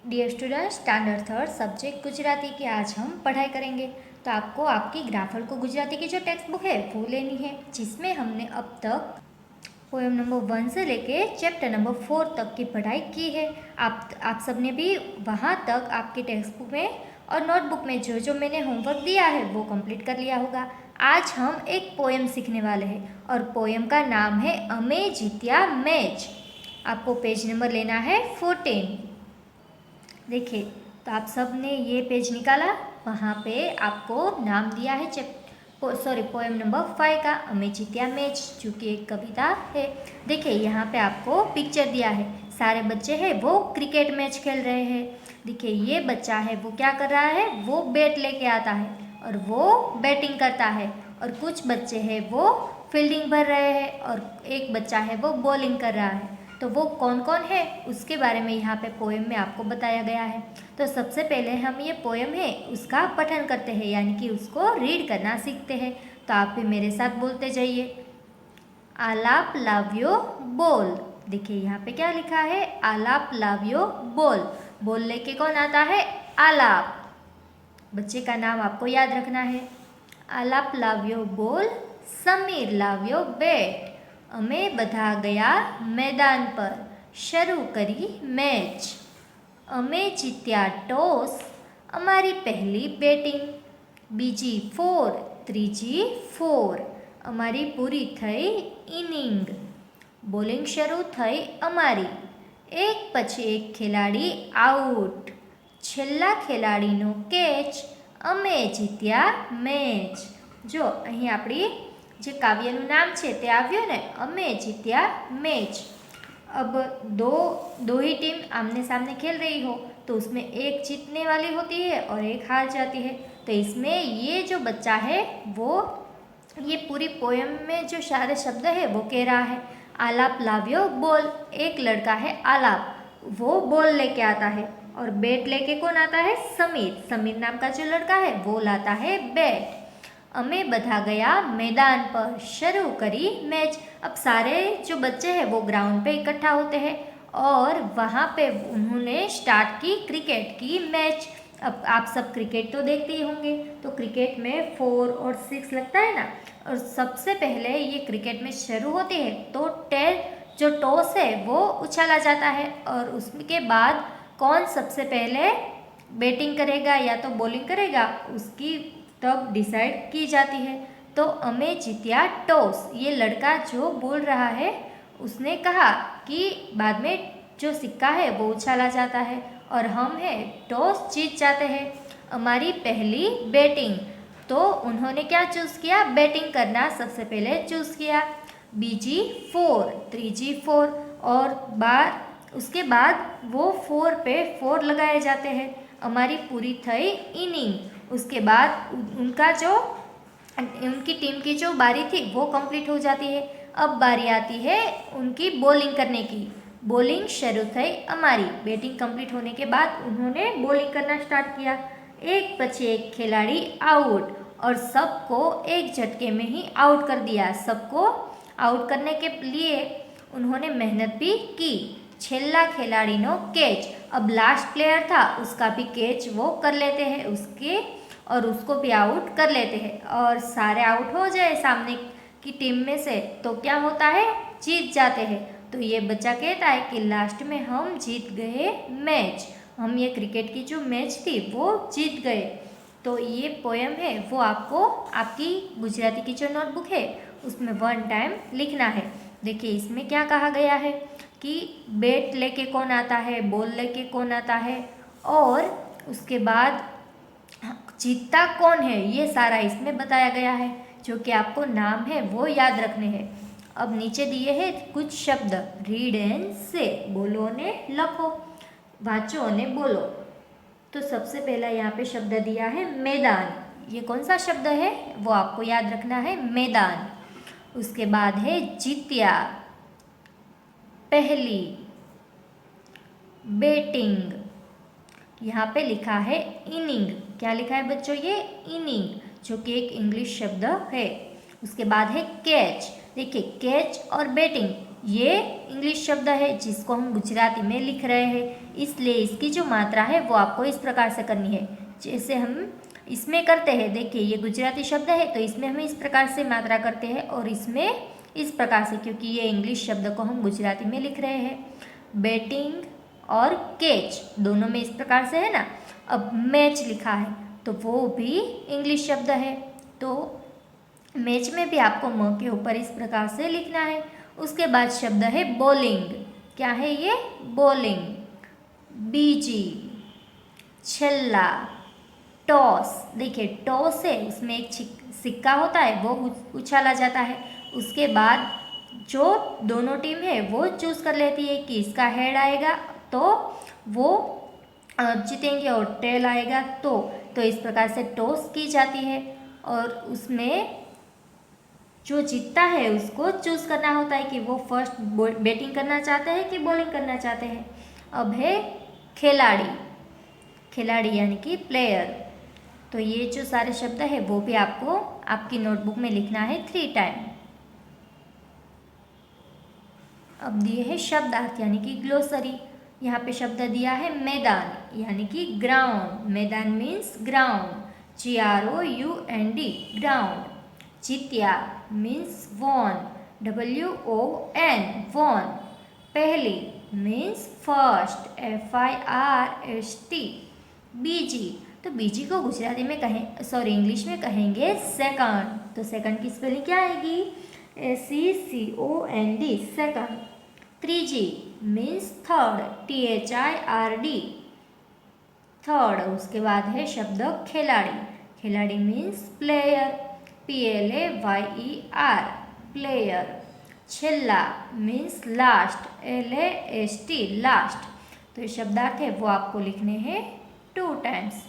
Dear student, standard third subject Gujarati की आज हम पढ़ाई करेंगे। तो आपको आपकी ग्राफर को गुजराती की जो टेक्स्ट बुक है वो लेनी है, जिसमें हमने अब तक पोएम नंबर 1 से लेके चैप्टर नंबर 4 तक की पढ़ाई की है। आप सबने भी वहाँ तक आपकी टेक्स्ट बुक में और नोटबुक में जो जो मैंने होमवर्क दिया है वो कंप्लीट कर लिया होगा। आज हम एक पोएम सीखने वाले हैं और पोएम का नाम है अमे जीत्या मैच। आपको पेज नंबर लेना है 14। देखिए, तो आप सब ने ये पेज निकाला, वहाँ पे आपको नाम दिया है पोएम नंबर 5 का अमे जीत्या मैच, जो कि एक कविता है। देखिए, यहाँ पे आपको पिक्चर दिया है, सारे बच्चे हैं वो क्रिकेट मैच खेल रहे हैं। देखिए, ये बच्चा है वो क्या कर रहा है, वो बैट लेके आता है और वो बैटिंग करता है, और कुछ बच्चे हैं वो फील्डिंग भर रहे हैं और एक बच्चा है वो बॉलिंग कर रहा है। तो वो कौन कौन है उसके बारे में यहाँ पे पोएम में आपको बताया गया है। तो सबसे पहले हम ये पोएम है उसका पठन करते हैं, यानी कि उसको रीड करना सीखते हैं। तो आप भी मेरे साथ बोलते जाइए, आलाप लाव्यो बोल। देखिए, यहाँ पे क्या लिखा है, आलाप लाव्यो बोल। बोल लेके कौन आता है, आलाप। बच्चे का नाम आपको याद रखना है। आलाप लाव्यो बोल, समीर लाव्यो बैट, અમે બધા ગયા મેદાન પર, શરૂ કરી મેચ, અમે જીત્યા ટોસ, અમારી પહેલી બેટિંગ, બીજી 4, ત્રીજી 4, અમારી પૂરી થઈ ઇનિંગ, બોલિંગ શરૂ થઈ અમારી, એક પછી એક ખેલાડી આઉટ, છેલ્લા ખેલાડીનો કેચ, અમે જીત્યા મેચ। જો અહીં આપણી જે કાવ્યનું નામ છે તે આવ્યું ને, અમે जीत्या मैच। अब दो ही टीम आमने सामने खेल रही हो तो उसमें एक जीतने वाली होती है और एक हार जाती है। तो इसमें ये जो बच्चा है वो ये पूरी पोएम में जो सारे शब्द है वो कह रहा है। आलाप लाव्यो बोल, एक लड़का है आलाप, वो बॉल लेके आता है, और बैट लेके कौन आता है, समीर। समीर नाम का जो लड़का है वो लाता है बैट। અમે બધા ગયા मैदान पर, शुरू करी मैच। अब सारे जो बच्चे हैं वो ग्राउंड पे इकट्ठा होते हैं और वहाँ पे उन्होंने स्टार्ट की क्रिकेट की मैच। अब आप सब क्रिकेट तो देखते ही होंगे, तो क्रिकेट में 4 और 6 लगता है ना, और सबसे पहले ये क्रिकेट में शुरू होती है तो जो टॉस है वो उछाला जाता है, और उसके बाद कौन सबसे पहले बैटिंग करेगा या तो बॉलिंग करेगा उसकी तब डिसाइड की जाती है। तो अमे जीत्या टॉस, ये लड़का जो बोल रहा है उसने कहा कि बाद में जो सिक्का है वो उछाला जाता है और हम है टॉस जीत जाते हैं। हमारी पहली बैटिंग, तो उन्होंने क्या चूज़ किया, बैटिंग करना सबसे पहले चूज़ किया। बीजी 4, त्रीजी 4, और उसके बाद वो 4 पे 4 लगाए जाते हैं। हमारी पूरी थई इनिंग, उसके बाद उनकी टीम की जो बारी थी वो कंप्लीट हो जाती है। अब बारी आती है उनकी बॉलिंग करने की। बॉलिंग शुरू थई हमारी, बैटिंग कंप्लीट होने के बाद उन्होंने बॉलिंग करना स्टार्ट किया। एक पछी एक खिलाड़ी आउट, और सबको एक झटके में ही आउट कर दिया। सबको आउट करने के लिए उन्होंने मेहनत भी की। छेल्ला खिलाड़ी नो कैच, अब लास्ट प्लेयर था उसका भी कैच वो कर लेते हैं और उसको भी आउट कर लेते हैं, और सारे आउट हो जाए सामने की टीम में से तो क्या होता है, जीत जाते हैं। तो ये बच्चा कहता है कि लास्ट में हम जीत गए मैच, हम ये क्रिकेट की जो मैच थी वो जीत गए। तो ये पोएम है वो आपको आपकी गुजराती की जो नोटबुक है उसमें 1 टाइम लिखना है। देखिए, इसमें क्या कहा गया है कि बैट लेके कौन आता है, बॉल लेके कौन आता है, और उसके बाद जीतता कौन है, ये सारा इसमें बताया गया है। जो कि आपको नाम है वो याद रखने हैं। अब नीचे दिए हैं कुछ शब्द, रीड एंड से, बोलो ने लखो, वाचो ने बोलो। तो सबसे पहला यहाँ पे शब्द दिया है मैदान। ये कौन सा शब्द है वो आपको याद रखना है, मैदान। उसके बाद है जीत्या, पहली, बैटिंग, यहाँ पे लिखा है इनिंग। क्या लिखा है बच्चों, ये इनिंग, जो कि एक इंग्लिश शब्द है। उसके बाद है कैच। देखिए, कैच और बैटिंग ये इंग्लिश शब्द है जिसको हम गुजराती में लिख रहे हैं, इसलिए इसकी जो मात्रा है वो आपको इस प्रकार से करनी है जैसे हम इसमें करते हैं। देखिए ये गुजराती शब्द है तो इसमें हम इस प्रकार से मात्रा करते हैं और इसमें इस प्रकार से, क्योंकि ये इंग्लिश शब्द को हम गुजराती में लिख रहे हैं। बैटिंग और कैच दोनों में इस प्रकार से है ना। अब मैच लिखा है तो वो भी इंग्लिश शब्द है, तो मैच में भी आपको म के ऊपर इस प्रकार से लिखना है। उसके बाद शब्द है बॉलिंग। क्या है ये? बॉलिंग। बीजी, छल्ला, टॉस। देखिए टॉस है, उसमें एक सिक्का होता है वो उछाला जाता है। उसके बाद जो दोनों टीम है वो चूज कर लेती है कि इसका हेड आएगा तो वो जीतेंगे और टेल आएगा तो इस प्रकार से टॉस की जाती है और उसमें जो जीतता है उसको चूज करना होता है कि वो फर्स्ट बैटिंग करना चाहते हैं कि बॉलिंग करना चाहते हैं। अब है खिलाड़ी। खिलाड़ी यानी कि प्लेयर। तो ये जो सारे शब्द है वो भी आपको आपकी नोटबुक में लिखना है 3 टाइम। अब दिए है शब्दार्थ यानी कि ग्लोसरी। यहाँ पे शब्द दिया है मैदान यानी कि ग्राउंड। मैदान मीन्स ग्राउंड। GROUND ground. जीत्या मीन्स वॉन। WON won. पहली मीन्स फर्स्ट। FIRST। बीजी, तो बीजी को गुजराती में इंग्लिश में कहेंगे सेकंड। तो सेकंड की स्पेलिंग क्या आएगी? SECOND second. त्रीजी मीन्स थर्ड। THIRD third. उसके बाद है शब्द खिलाड़ी। खिलाड़ी मीन्स प्लेयर। PLAYER player. छेल्ला मीन्स लास्ट। LAST last. तो ये शब्दार्थ है वो आपको लिखने हैं 2 टाइम्स।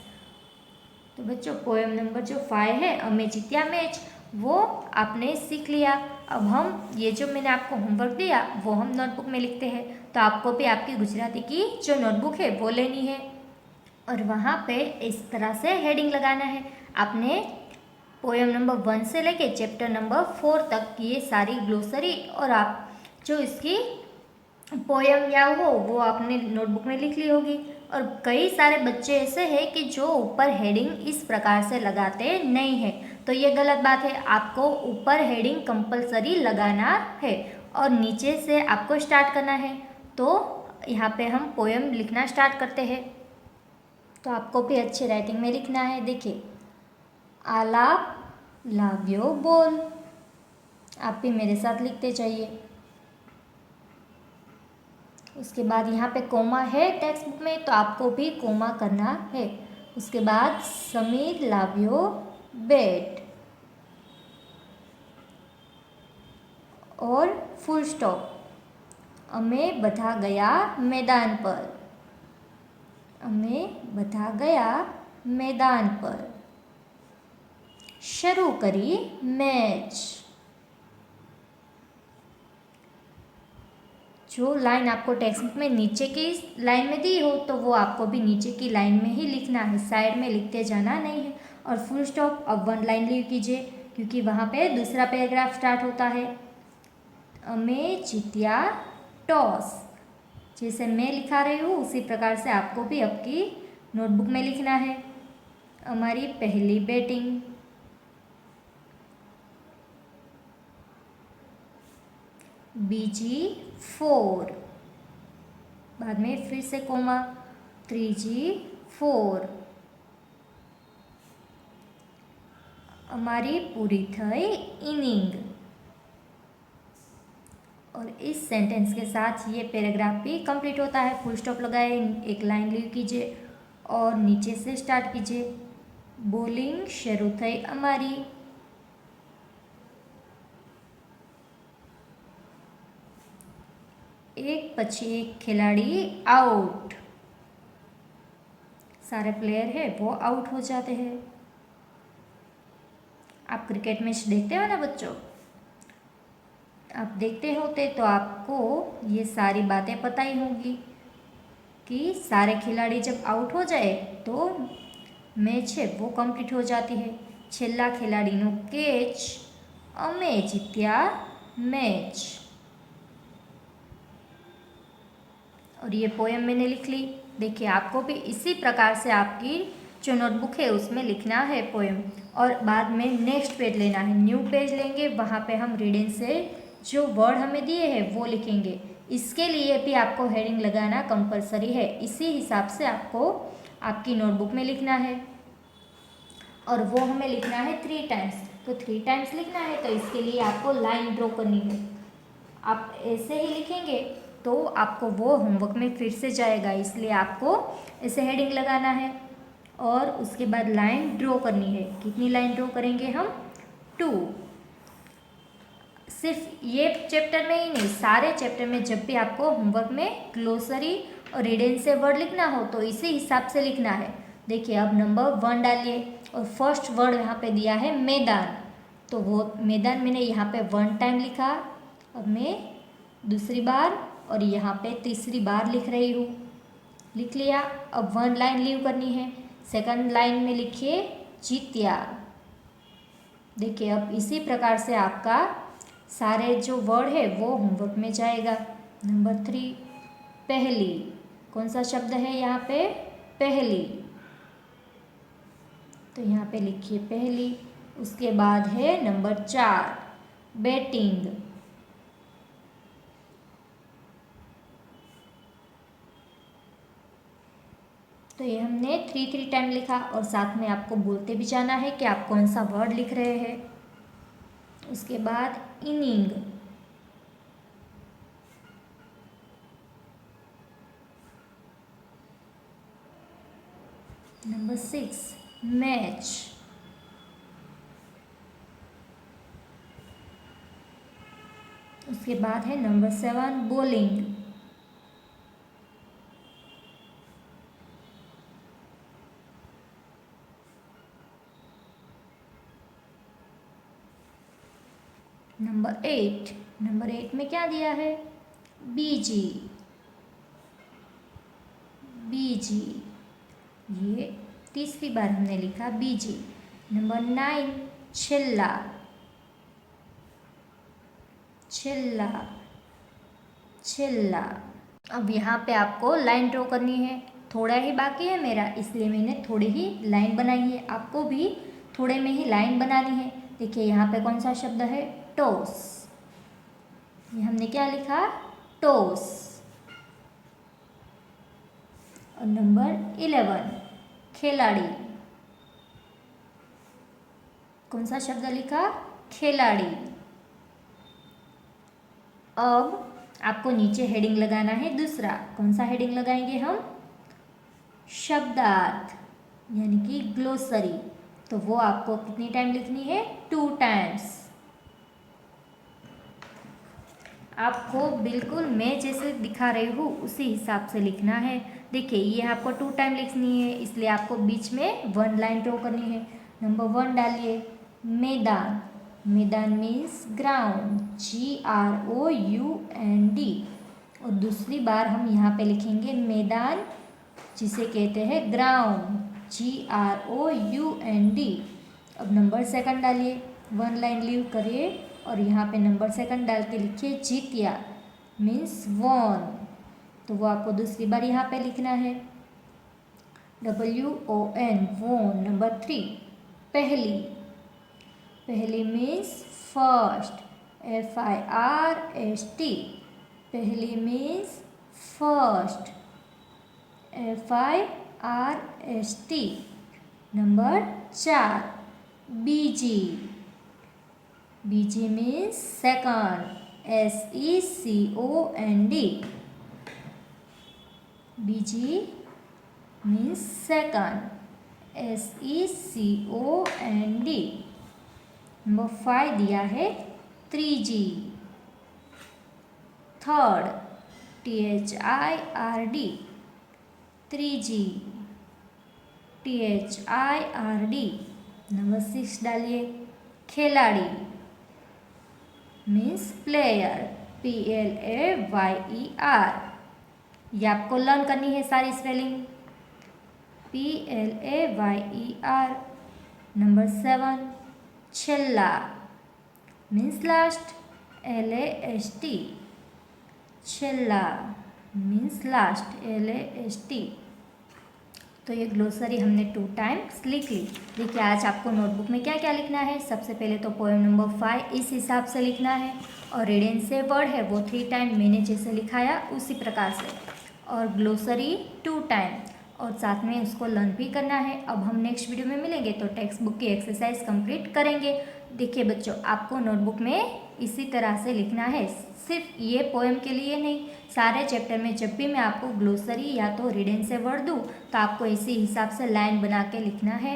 तो बच्चों पोएम नंबर जो 5 है अमे जीत्या मैच वो आपने सीख लिया। अब हम ये जो मैंने आपको होमवर्क दिया वो हम नोटबुक में लिखते हैं। तो आपको भी आपकी गुजराती की जो नोटबुक है वो लेनी है और वहाँ पे इस तरह से हेडिंग लगाना है। आपने पोएम नंबर 1 से लेके चैप्टर नंबर 4 तक ये सारी ग्लोसरी और आप जो इसकी पोएम या वो आपने नोटबुक में लिख ली होगी। और कई सारे बच्चे ऐसे हैं कि जो ऊपर हेडिंग इस प्रकार से लगाते नहीं हैं, तो ये गलत बात है। आपको ऊपर हेडिंग कंपलसरी लगाना है और नीचे से आपको स्टार्ट करना है। तो यहाँ पे हम पोएम लिखना स्टार्ट करते हैं। तो आपको भी अच्छे राइटिंग में लिखना है। देखिए आलाप लाव्यो बोल। आप भी मेरे साथ लिखते जाइए। उसके बाद यहाँ पे कोमा है टेक्स्ट बुक में तो आपको भी कोमा करना है। उसके बाद समीर लाव्यो बैट और फुल स्टॉप। अमे बधा गया मैदान पर। अमे बधा गया मैदान पर। शुरू करी मैच। जो लाइन आपको टेक्स्ट बुक में नीचे की लाइन में दी हो तो वो आपको भी नीचे की लाइन में ही लिखना है, साइड में लिखते जाना नहीं है। और फुल स्टॉप अब 1 लाइन लीव कीजिए क्योंकि वहाँ पे दूसरा पैराग्राफ स्टार्ट होता है। अमे जीत्या टॉस। जैसे मैं लिखा रही हूँ उसी प्रकार से आपको भी आपकी नोटबुक में लिखना है। हमारी पहली बैटिंग। बीजी 4। बाद में फिर से कोमा। 3G 4। हमारी पूरी थई इनिंग। और इस सेंटेंस के साथ ये पैराग्राफ भी कंप्लीट होता है। फुल स्टॉप लगाए, एक लाइन लीव कीजिए और नीचे से स्टार्ट कीजिए। बॉलिंग शुरू थई हमारी। एक પછી एक खिलाड़ी आउट। सारे प्लेयर है वो आउट हो जाते हैं। आप क्रिकेट मैच देखते हो ना बच्चों? आप देखते होते तो आपको ये सारी बातें पता ही होंगी कि सारे खिलाड़ी जब आउट हो जाए तो मैच है वो कंप्लीट हो जाती है। छेल्ला खिलाड़ीनो कैच। अमे जीत्या मैच। और ये पोएम मैंने लिख ली। देखिए आपको भी इसी प्रकार से आपकी जो नोटबुक है उसमें लिखना है पोएम, और बाद में नेक्स्ट पेज लेना है, न्यू पेज लेंगे, वहाँ पे हम रीडिंग से जो वर्ड हमें दिए हैं वो लिखेंगे। इसके लिए भी आपको हेडिंग लगाना कंपलसरी है, इसी हिसाब से आपको आपकी नोटबुक में लिखना है, और वो हमें लिखना है 3 टाइम्स। तो 3 टाइम्स लिखना है तो इसके लिए आपको लाइन ड्रॉ करनी है। आप ऐसे ही लिखेंगे तो आपको वो होमवर्क में फिर से जाएगा, इसलिए आपको ऐसे हेडिंग लगाना है और उसके बाद लाइन ड्रॉ करनी है। कितनी लाइन ड्रॉ करेंगे हम? 2। सिर्फ ये चैप्टर में ही नहीं, सारे चैप्टर में जब भी आपको होमवर्क में ग्लोसरी और रीडेंस से वर्ड लिखना हो तो इसी हिसाब से लिखना है। देखिए अब नंबर 1 डालिए और फर्स्ट वर्ड यहाँ पे दिया है मैदान, तो वो मैदान मैंने यहाँ पे 1 टाइम लिखा। अब मैं दूसरी बार और यहाँ पे तीसरी बार लिख रही हूँ। लिख लिया। अब 1 लाइन लीव करनी है। सेकंड लाइन में लिखिए जीतिया। देखिए अब इसी प्रकार से आपका सारे जो वर्ड है वो होमवर्क में जाएगा। नंबर 3 पहली, कौन सा शब्द है यहाँ पे? पहली, तो यहाँ पे लिखिए पहली। उसके बाद है नंबर 4 बैटिंग, तो ये हमने 3 टाइम लिखा, और साथ में आपको बोलते भी जाना है कि आप कौन सा वर्ड लिख रहे हैं। उसके बाद इनिंग, नंबर 6 मैच, उसके बाद है नंबर 7 बॉलिंग, नंबर 8 में क्या दिया है? बीजी, बीजी, ये तीसरी बार हमने लिखा बीजी। नंबर 9 छिल्ला, छिल्ला, छिल्ला। अब यहाँ पे आपको लाइन ड्रॉ करनी है। थोड़ा ही बाकी है मेरा, इसलिए मैंने थोड़ी ही लाइन बनाई है, आपको भी थोड़े में ही लाइन बनानी है। देखिए यहाँ पे कौन सा शब्द है? टॉस, ये हमने क्या लिखा? टॉस। और नंबर 11 खिलाड़ी, कौन सा शब्द लिखा? खिलाड़ी। अब आपको नीचे हेडिंग लगाना है दूसरा। कौन सा हेडिंग लगाएंगे हम? शब्दार्थ, यानी कि ग्लोसरी। तो वो आपको कितनी टाइम लिखनी है? 2 टाइम्स। आपको बिल्कुल मैं जैसे दिखा रही हूँ उसी हिसाब से लिखना है। देखिए ये आपको 2 टाइम लिखनी है, इसलिए आपको बीच में 1 लाइन ड्रॉ करनी है। नंबर 1 डालिए मैदान, मैदान मीन्स ग्राउंड, GROUND। और दूसरी बार हम यहाँ पे लिखेंगे मैदान, जिसे कहते हैं ग्राउंड, GROUND। अब नंबर 2 डालिए, 1 लाइन लीव करिए और यहाँ पे नंबर 2 डाल के लिखिए जीतिया, मीन्स वॉन। तो वो आपको दूसरी बार यहाँ पे लिखना है, WON, वॉन। नंबर 3 पहली, पहली मीन्स फर्स्ट, FIRST, पहली मीन्स फर्स्ट, FIRST। नंबर 4 बीजी, बीजी मीन्स सेकंड, SECOND, बीजी मीन्स सेकंड, SECOND। नंबर 5 दिया है 3G, third, THIRD, 3G, THIRD। Number 6 डालिए खिलाड़ी, मीन्स प्लेयर, PLAYER। ये आपको लर्न करनी है सारी स्पेलिंग, PLAYER। नंबर 7 छिल्ला, मीन्स लास्ट, LAST, छिल्ला। Means last, LAST। तो ये ग्लोसरी हमने 2 टाइम्स लिख ली। देखिए आज आपको नोटबुक में क्या क्या लिखना है। सबसे पहले तो पोएम नंबर 5 इस हिसाब से लिखना है, और रीड एंड से वर्ड है वो 3 टाइम मैंने जैसे लिखाया उसी प्रकार से, और ग्लोसरी 2 टाइम, और साथ में उसको लर्न भी करना है। अब हम नेक्स्ट वीडियो में मिलेंगे तो टेक्स्ट बुक की एक्सरसाइज कंप्लीट करेंगे। देखिए बच्चों, आपको नोटबुक में इसी तरह से लिखना है, सिर्फ ये पोएम के लिए नहीं, सारे चैप्टर में जब भी मैं आपको ग्लोसरी या तो रीड एंड से वर्ड दूँ तो आपको इसी हिसाब से लाइन बना के लिखना है।